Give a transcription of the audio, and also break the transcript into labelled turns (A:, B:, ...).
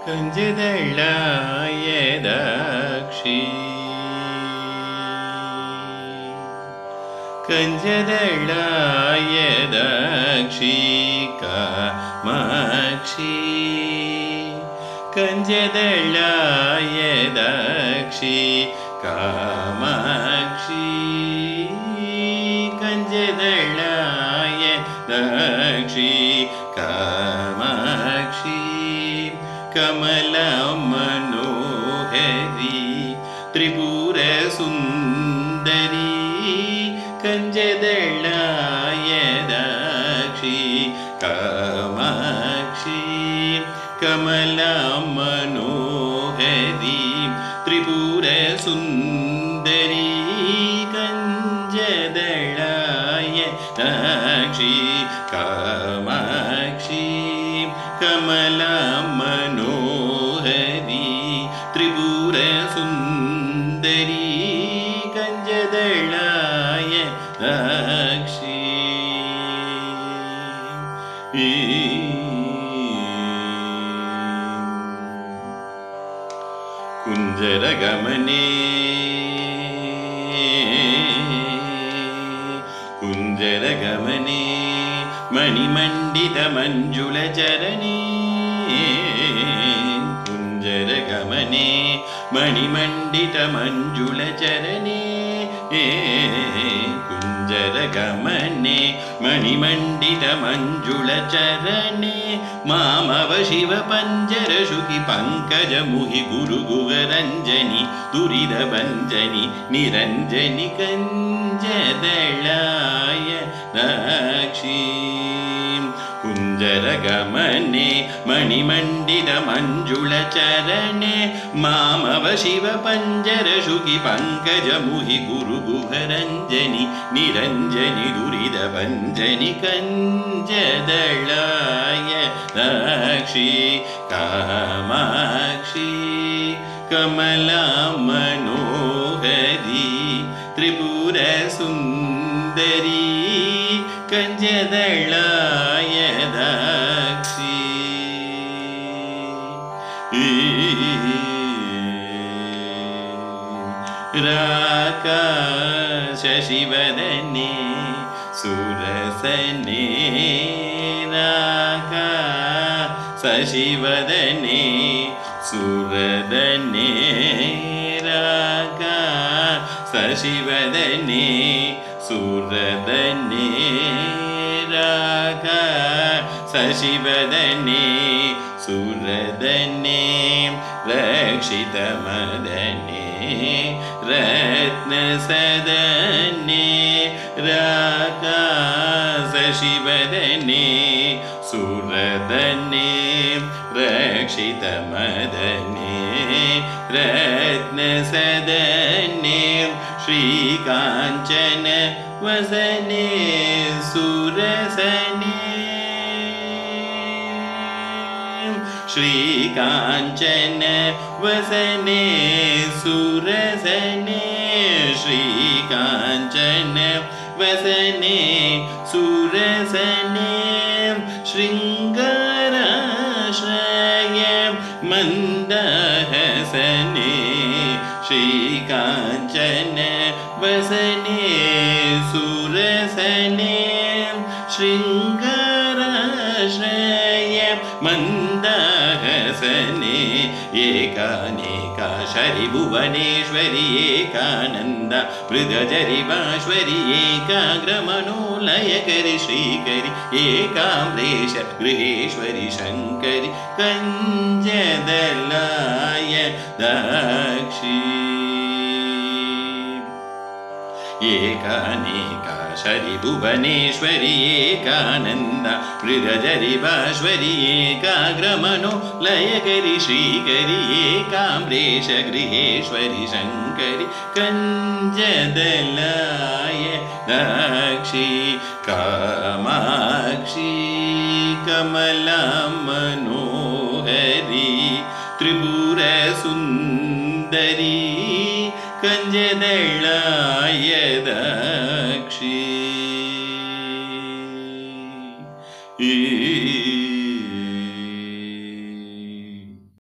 A: कञ्जदळायदाक्षी कञ्जदळायदाक्षी कामाक्षी कञ्जदळायदाक्षी कामाक्षी कञ्जदळायदाक्षी कामाक्षी कमला मनोहरी त्रिपुरसुन्दरी कञ्जदळायदाक्षी कामाक्षी कमला मनोहरी त्रिपुरसुन्दरी कञ्जदळायदाक्षी कामाक्षी कमला मनोहरी त्रिपुरसुन्दरी कञ्जदळायदाक्षी कुञ्जरगमने कुञ्जरगमने मणिमण्डितमञ्जुलचरणे कुञ्जरगमने मणिमण्डितमञ्जुलचरणे कुञ्जरगमने मणिमण्डितमञ्जुलचरणे मामव शिवपञ्जरशुकि पङ्कजमुहि गुरुगुगरञ्जनि दुरिदभञ्जनि निरञ्जनि कञ्जदळायदाक्षी कुञ्जरगमने मणिमण्डितमञ्जुलचरणे मामव शिवपञ्जरशुकि पङ्कजमुहि गुरुगुहरञ्जनि निरञ्जनि दुरिदभञ्जनि कञ्जदळायदाक्षी कामाक्षी कमला मनोहरी त्रिपुरसुन्दरी कञ्जदळायदाक्षी राकाशशिवदने सुरसने राकाशशिवदने सुरदने राकाशशिवदने सुरदने राकाशशिवदने सुरदने रक्षितमदने रत्नसदने राकाशशिवदने सुरदने रक्षितमदने रत्नसदने श्रीकाञ्चन वसने सुरसने श्रीकाञ्चन वसने सुरसने श्रीकाञ्चन वसने सुरसने शृङ्गाराश्रय मन्दहसने श्रीकाञ्चन वसने सुरसने शृङ्गाराश्रय मन्दहसने एकानेका शरिभुवनेश्वरि एकानन्द मृगजरिवाश्वरि एकाग्रमनोलयकरि श्रीकरि एकाम्रेश गृहेश्वरि शङ्करि कञ्जदळायदाक्षी एकानेका शरिभुवनेश्वरि एकानन्द मृगजरिवाश्वरि एकाग्रमनोलयकरि श्रीकरि एकाम्रेश गृहेश्वरि शङ्करि कञ्जदळायदाक्षी कामाक्षी कमला मनोहरी त्रिपुरसुन्दरी कञ्जदळायदाक्षी।